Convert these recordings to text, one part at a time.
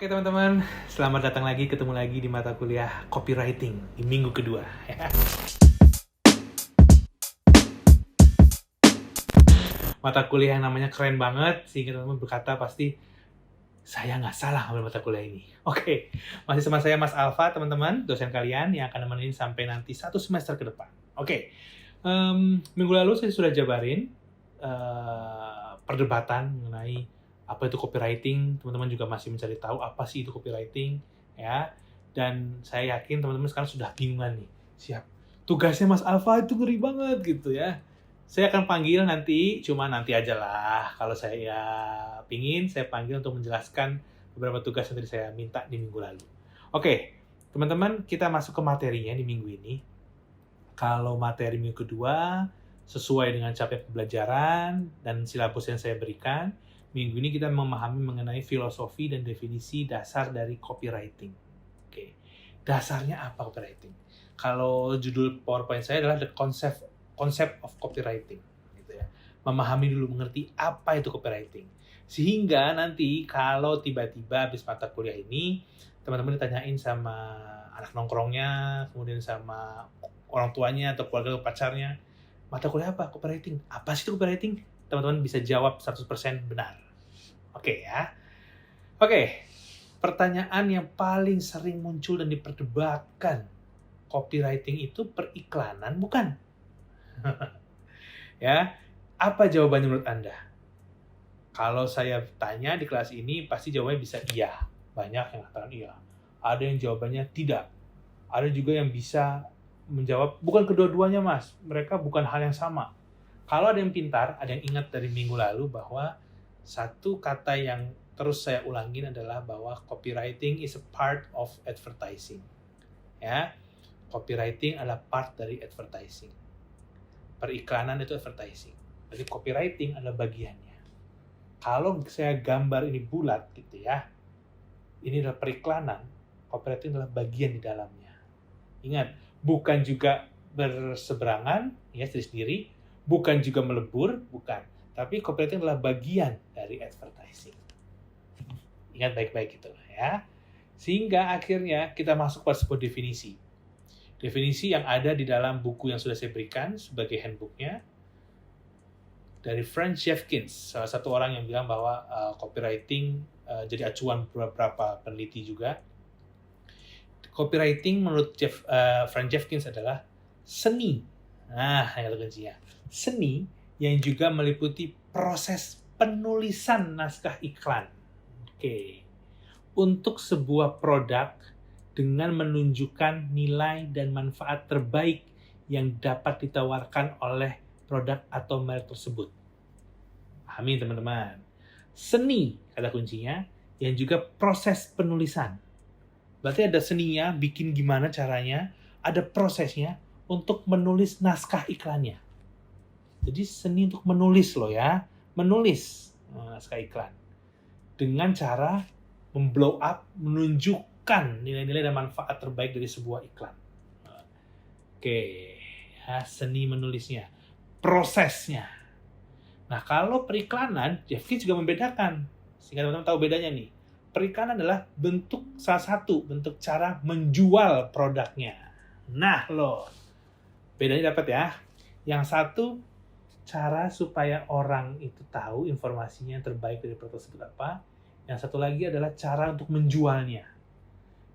Oke teman-teman, selamat datang lagi, ketemu lagi di mata kuliah copywriting di minggu kedua. Mata kuliah yang namanya keren banget, sehingga teman-teman berkata pasti, saya nggak salah ambil mata kuliah ini. Oke, masih sama saya Mas Alfa, teman-teman, dosen kalian yang akan nemenin sampai nanti 1 semester ke depan. Oke, minggu lalu saya sudah jabarin perdebatan mengenai apa itu copywriting. Teman-teman juga masih mencari tahu apa sih itu copywriting, ya. Dan saya yakin teman-teman sekarang sudah bingungan nih. Siap. Tugasnya Mas Alfa itu ngeri banget gitu ya. Saya akan panggil nanti, cuma nanti aja lah. Kalau saya pingin, saya panggil untuk menjelaskan beberapa tugas yang tadi saya minta di minggu lalu. Oke, teman-teman, kita masuk ke materinya di minggu ini. Kalau materi minggu kedua, sesuai dengan capaian pembelajaran dan silabus yang saya berikan, minggu ini kita memahami mengenai filosofi dan definisi dasar dari copywriting. Oke, dasarnya apa copywriting? Kalau judul PowerPoint saya adalah The Concept of Copywriting. Gitu ya. Memahami dulu, mengerti apa itu copywriting. Sehingga nanti kalau tiba-tiba habis mata kuliah ini, teman-teman ditanyain sama anak nongkrongnya, kemudian sama orang tuanya atau keluarga atau pacarnya, mata kuliah apa? Copywriting. Apa sih itu copywriting? Teman-teman bisa jawab 100% benar. Oke ya. Oke, pertanyaan yang paling sering muncul dan diperdebatkan, copywriting itu periklanan bukan? Ya, apa jawabannya menurut Anda? Kalau saya tanya di kelas ini, pasti jawabannya bisa iya. Banyak yang katakan iya. Ada yang jawabannya tidak. Ada juga yang bisa menjawab, bukan kedua-duanya mas, mereka bukan hal yang sama. Kalau ada yang pintar, ada yang ingat dari minggu lalu bahwa satu kata yang terus saya ulangin adalah bahwa copywriting is a part of advertising. Ya, copywriting adalah part dari advertising. Periklanan itu advertising. Jadi copywriting adalah bagiannya. Kalau saya gambar ini bulat gitu ya, ini adalah periklanan, copywriting adalah bagian di dalamnya. Ingat, bukan juga berseberangan, ya sendiri-sendiri, bukan juga melebur, bukan. Tapi copywriting adalah bagian dari advertising. Ingat baik-baik itu ya. Sehingga akhirnya kita masuk pada sebuah definisi. Definisi yang ada di dalam buku yang sudah saya berikan sebagai handbooknya dari Frank Jeffkins, salah satu orang yang bilang bahwa copywriting jadi acuan beberapa peneliti juga. Copywriting menurut Frank Jeffkins adalah seni. Nah, yang kuncinya. Seni yang juga meliputi proses penulisan naskah iklan. Oke. Untuk sebuah produk dengan menunjukkan nilai dan manfaat terbaik yang dapat ditawarkan oleh produk atau merek tersebut. Pahami teman-teman. Seni, kata kuncinya, yang juga proses penulisan. Berarti ada seninya, bikin gimana caranya, ada prosesnya untuk menulis naskah iklannya. Jadi seni untuk menulis loh ya, menulis naskah iklan. Dengan cara memblow up, menunjukkan nilai-nilai dan manfaat terbaik dari sebuah iklan. Oke, ya, seni menulisnya, prosesnya. Nah, kalau periklanan, Jeffkins juga membedakan. Sehingga teman-teman tahu bedanya nih. Periklanan adalah salah satu bentuk cara menjual produknya. Nah, loh. Bedanya dapat ya. Yang satu, cara supaya orang itu tahu informasinya yang terbaik dari produk tersebut apa. Yang satu lagi adalah cara untuk menjualnya.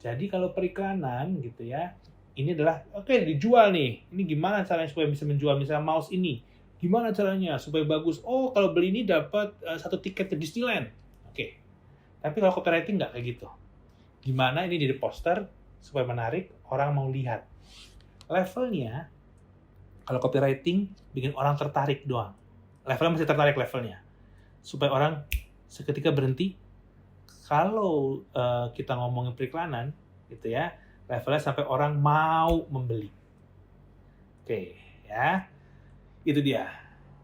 Jadi kalau periklanan gitu ya, ini adalah, oke, dijual nih. Ini gimana caranya supaya bisa menjual misalnya mouse ini. Gimana caranya supaya bagus? Oh, kalau beli ini dapat 1 tiket ke Disneyland. Oke. Tapi kalau copywriting nggak kayak gitu. Gimana ini di poster supaya menarik, orang mau lihat. Levelnya, kalau copywriting bikin orang tertarik doang. Levelnya masih tertarik levelnya. Supaya orang seketika berhenti. Kalau kita ngomongin periklanan, gitu ya, levelnya sampai orang mau membeli. Oke, ya. Itu dia.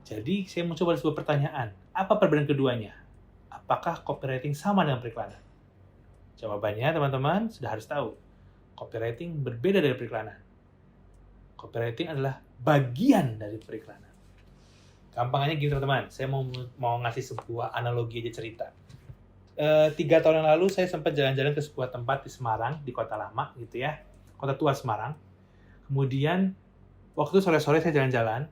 Jadi, saya mau coba sebuah pertanyaan. Apa perbedaan keduanya? Apakah copywriting sama dengan periklanan? Jawabannya, teman-teman, sudah harus tahu. Copywriting berbeda dari periklanan. Copywriting adalah bagian dari periklanan. Gampangnya gini, teman-teman. Saya mau ngasih sebuah analogi aja cerita. 3 tahun yang lalu saya sempat jalan-jalan ke sebuah tempat di Semarang, di Kota Lama gitu ya, Kota Tua Semarang. Kemudian waktu itu sore-sore saya jalan-jalan,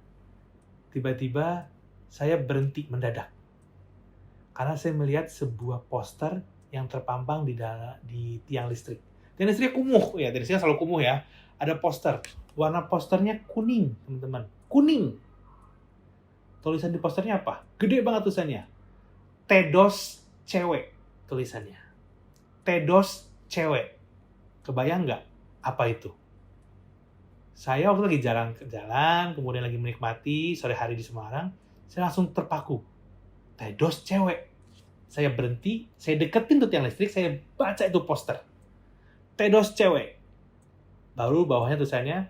tiba-tiba saya berhenti mendadak. Karena saya melihat sebuah poster yang terpampang di tiang listrik. Tiang listriknya kumuh, ya tiang listriknya selalu kumuh ya. Ada poster, warna posternya kuning, teman-teman. Kuning. Tulisan di posternya apa? Gede banget tulisannya. Tedos cewek tulisannya. Tedos cewek. Kebayang nggak apa itu? Saya waktu lagi jalan, kemudian lagi menikmati sore hari di Semarang, saya langsung terpaku. Tedos cewek. Saya berhenti, saya deketin tuh tiang listrik, saya baca itu poster. Tedos cewek. Baru bawahnya tulisannya,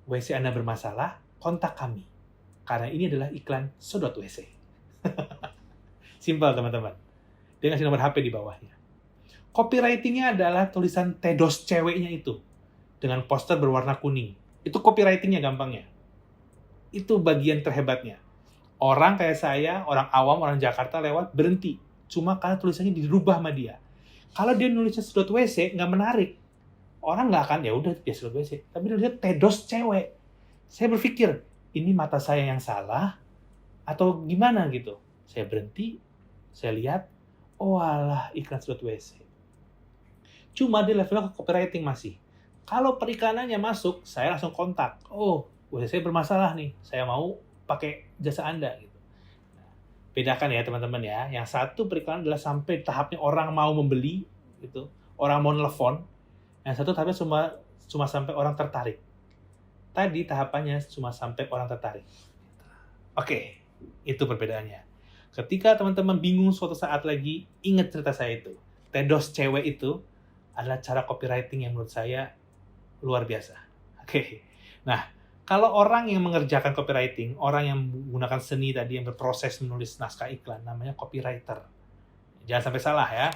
WC Anda bermasalah, kontak kami. Karena ini adalah iklan Sedot WC. Simpel teman-teman. Dia ngasih nomor HP di bawahnya. Copywriting-nya adalah tulisan Tedos ceweknya itu. Dengan poster berwarna kuning. Itu copywriting-nya gampangnya. Itu bagian terhebatnya. Orang kayak saya, orang awam, orang Jakarta lewat, berhenti. Cuma karena tulisannya dirubah sama dia. Kalau dia nulisnya Sedot WC, nggak menarik. Orang nggak akan, ya udah dia Sedot WC. Tapi dia nulisnya Tedos cewek. Saya berpikir, ini mata saya yang salah? Atau gimana gitu? Saya berhenti, saya lihat, oh alah, iklan Sedot WC. Cuma di level copywriting masih. Kalau perikanannya masuk, saya langsung kontak. Oh, WC saya bermasalah nih, saya mau pakai jasa Anda. Gitu. Nah, bedakan ya teman-teman ya. Yang satu periklanan adalah sampai tahapnya orang mau membeli, gitu. Orang mau nelfon. Yang satu tahapnya cuma sampai orang tertarik. Tadi tahapannya cuma sampai orang tertarik. Oke, itu perbedaannya. Ketika teman-teman bingung suatu saat lagi, ingat cerita saya itu. Tedos cewek itu adalah cara copywriting yang menurut saya luar biasa. Oke. Nah, kalau orang yang mengerjakan copywriting, orang yang menggunakan seni tadi yang berproses menulis naskah iklan, namanya copywriter. Jangan sampai salah ya.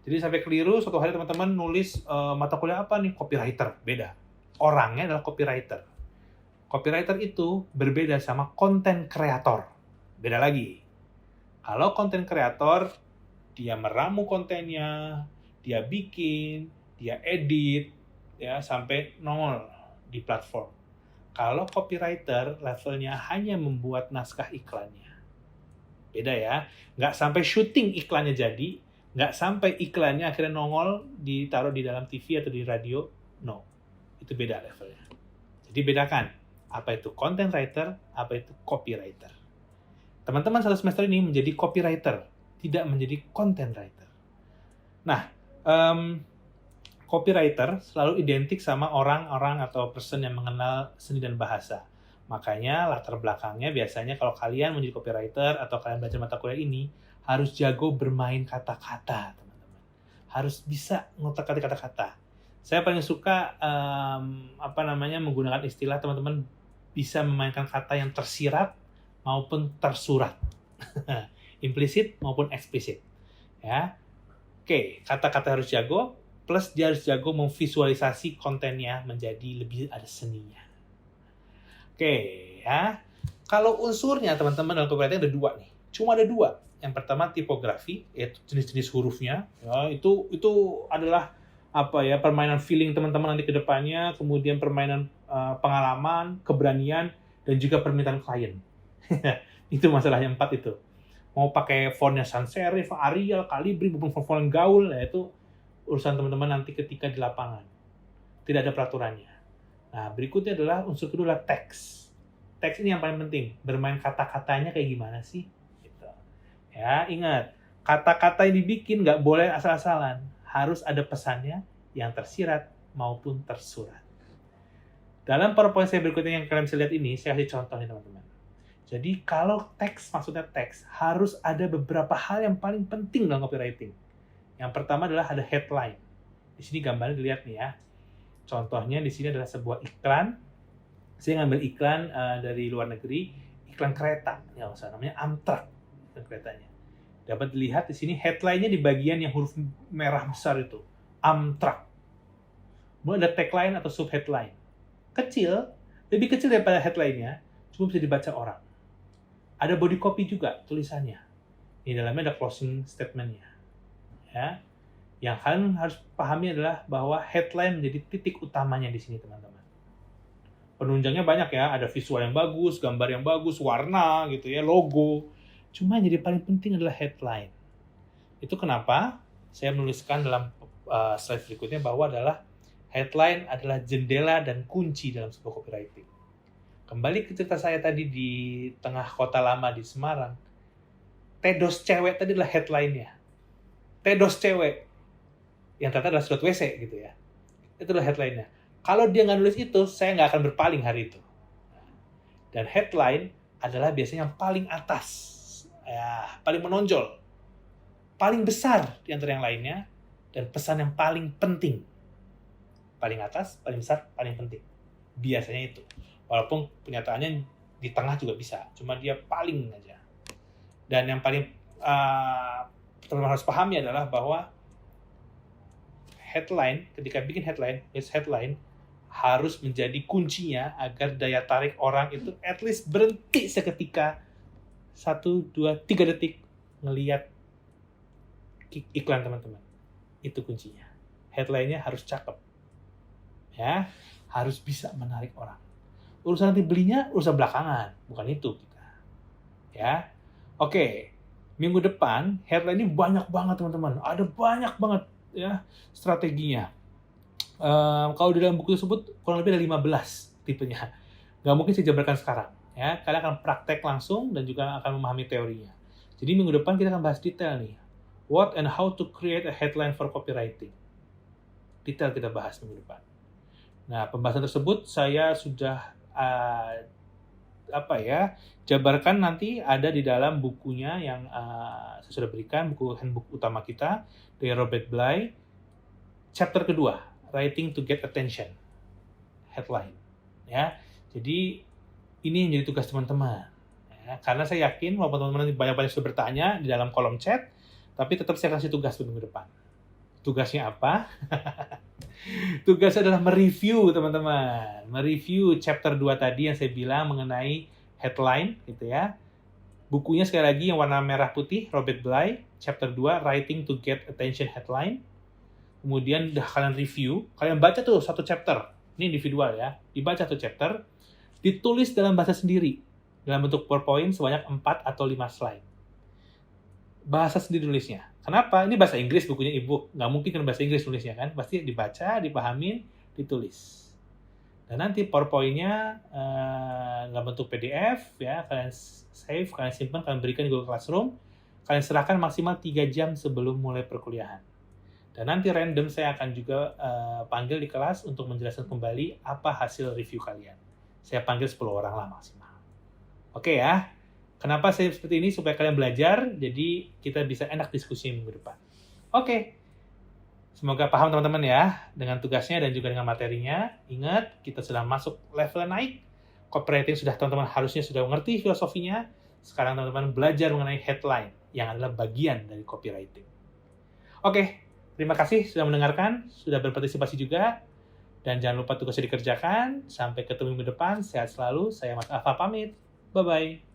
Jadi sampai keliru, suatu hari teman-teman nulis mata kuliah apa nih? Copywriter. Beda. Orangnya adalah copywriter. Copywriter itu berbeda sama content creator. Beda lagi. Kalau content creator, dia meramu kontennya, dia bikin, dia edit, ya sampai nongol di platform. Kalau copywriter, levelnya hanya membuat naskah iklannya. Beda ya. Nggak sampai syuting iklannya jadi, nggak sampai iklannya akhirnya nongol, ditaruh di dalam TV atau di radio. No. Itu beda levelnya. Jadi bedakan. Apa itu content writer, apa itu copywriter. Teman-teman satu semester ini menjadi copywriter, tidak menjadi content writer. Nah, copywriter selalu identik sama orang-orang atau person yang mengenal seni dan bahasa. Makanya latar belakangnya biasanya kalau kalian menjadi copywriter atau kalian belajar mata kuliah ini, harus jago bermain kata-kata, teman-teman. Harus bisa ngotak-atik kata-kata. Saya paling suka menggunakan istilah teman-teman bisa memainkan kata yang tersirat maupun tersurat. Implisit maupun eksplisit. Ya. Oke, kata-kata harus jago, plus dia harus jago memvisualisasi kontennya menjadi lebih ada seninya. Oke, ya. Kalau unsurnya teman-teman dalam copywriting ada dua nih. Cuma ada dua. Yang pertama tipografi, yaitu jenis-jenis hurufnya. Ya, itu adalah permainan feeling teman-teman nanti ke depannya, kemudian permainan pengalaman, keberanian, dan juga permintaan klien. Itu masalah yang 4 itu. Mau pakai fontnya sans serif, Arial, Calibri, maupun font gaul, ya itu urusan teman-teman nanti ketika di lapangan. Tidak ada peraturannya. Nah, berikutnya adalah unsur kedua adalah teks. Teks ini yang paling penting. Bermain kata-katanya kayak gimana sih? Gitu. Ya, ingat. Kata-kata yang dibikin nggak boleh asal-asalan. Harus ada pesannya yang tersirat maupun tersurat. Dalam PowerPoint saya berikutnya yang kalian bisa lihat ini, saya kasih contoh nih teman-teman. Jadi kalau teks, maksudnya teks, harus ada beberapa hal yang paling penting dalam copywriting. Yang pertama adalah ada headline. Di sini gambarnya dilihat nih ya. Contohnya di sini adalah sebuah iklan. Saya ngambil iklan dari luar negeri, iklan kereta. Ya, namanya Amtrak, iklan keretanya. Dapat dilihat di sini headline-nya di bagian yang huruf merah besar itu. Amtrak. Kemudian ada tagline atau subheadline. Kecil, lebih kecil daripada headline-nya, cuma bisa dibaca orang. Ada body copy juga tulisannya. Di dalamnya ada closing statement-nya. Ya. Yang kalian harus pahami adalah bahwa headline menjadi titik utamanya di sini, teman-teman. Penunjangnya banyak ya, ada visual yang bagus, gambar yang bagus, warna gitu ya, logo. Cuma yang jadi paling penting adalah headline. Itu kenapa saya menuliskan dalam slide berikutnya bahwa adalah headline adalah jendela dan kunci dalam sebuah copywriting. Kembali ke cerita saya tadi di tengah kota lama di Semarang. Tedos cewek tadi adalah headline-nya. Tedos cewek. Yang ternyata adalah sedot WC gitu ya. Itu adalah headline-nya. Kalau dia nggak nulis itu, saya nggak akan berpaling hari itu. Dan headline adalah biasanya yang paling atas. Ya, paling menonjol. Paling besar di antara yang lainnya. Dan pesan yang paling penting. Paling atas, paling besar, paling penting. Biasanya itu. Walaupun kenyataannya di tengah juga bisa. Cuma dia paling aja. Dan yang paling teman-teman harus pahami adalah bahwa headline, ketika bikin headline harus menjadi kuncinya agar daya tarik orang itu at least berhenti seketika 1, 2, 3 detik ngelihat iklan teman-teman. Itu kuncinya. Headline-nya harus cakep. Ya, harus bisa menarik orang. Urusan nanti belinya urusan belakangan, bukan itu kita. Ya. Oke. Minggu depan headline ini banyak banget teman-teman. Ada banyak banget ya strateginya. Kalau di dalam buku tersebut kurang lebih ada 15 tipenya. Nggak mungkin saya jabarkan sekarang. Ya, kalian akan praktek langsung dan juga akan memahami teorinya. Jadi minggu depan kita akan bahas detail nih. What and how to create a headline for copywriting. Detail kita bahas minggu depan. Nah, pembahasan tersebut saya sudah jabarkan nanti ada di dalam bukunya yang saya sudah berikan, buku handbook utama kita dari Robert Bly, chapter kedua, Writing to Get Attention, headline. Ya, jadi ini yang jadi tugas teman-teman. Ya, karena saya yakin walaupun teman-teman banyak-banyak sudah bertanya di dalam kolom chat, tapi tetap saya kasih tugas minggu depan. Tugasnya apa? Tugasnya adalah mereview teman-teman. Mereview chapter 2 tadi yang saya bilang mengenai headline gitu ya. Bukunya sekali lagi yang warna merah putih, Robert Bly, chapter 2, Writing to Get Attention Headline. Kemudian udah kalian review, kalian baca tuh satu chapter. Ini individual ya. Dibaca tuh chapter, ditulis dalam bahasa sendiri. Dalam bentuk PowerPoint sebanyak 4 atau 5 slide. Bahasa sendiri nulisnya. Kenapa? Ini bahasa Inggris bukunya ebook. Nggak mungkin kan bahasa Inggris nulisnya kan. Pasti dibaca, dipahamin, ditulis. Dan nanti PowerPoint-nya dalam bentuk PDF, ya, kalian save, kalian simpan, kalian berikan di Google Classroom. Kalian serahkan maksimal 3 jam sebelum mulai perkuliahan. Dan nanti random saya akan juga panggil di kelas untuk menjelaskan kembali apa hasil review kalian. Saya panggil 10 orang lah maksimal. Oke ya. Kenapa saya seperti ini? Supaya kalian belajar, jadi kita bisa enak diskusi minggu depan. Oke. Semoga paham teman-teman ya, dengan tugasnya dan juga dengan materinya. Ingat, kita sudah masuk level naik. Copywriting sudah teman-teman harusnya sudah mengerti filosofinya. Sekarang teman-teman belajar mengenai headline, yang adalah bagian dari copywriting. Oke, terima kasih sudah mendengarkan, sudah berpartisipasi juga. Dan jangan lupa tugasnya dikerjakan. Sampai ketemu minggu depan, sehat selalu. Saya Mas Alfa pamit. Bye-bye.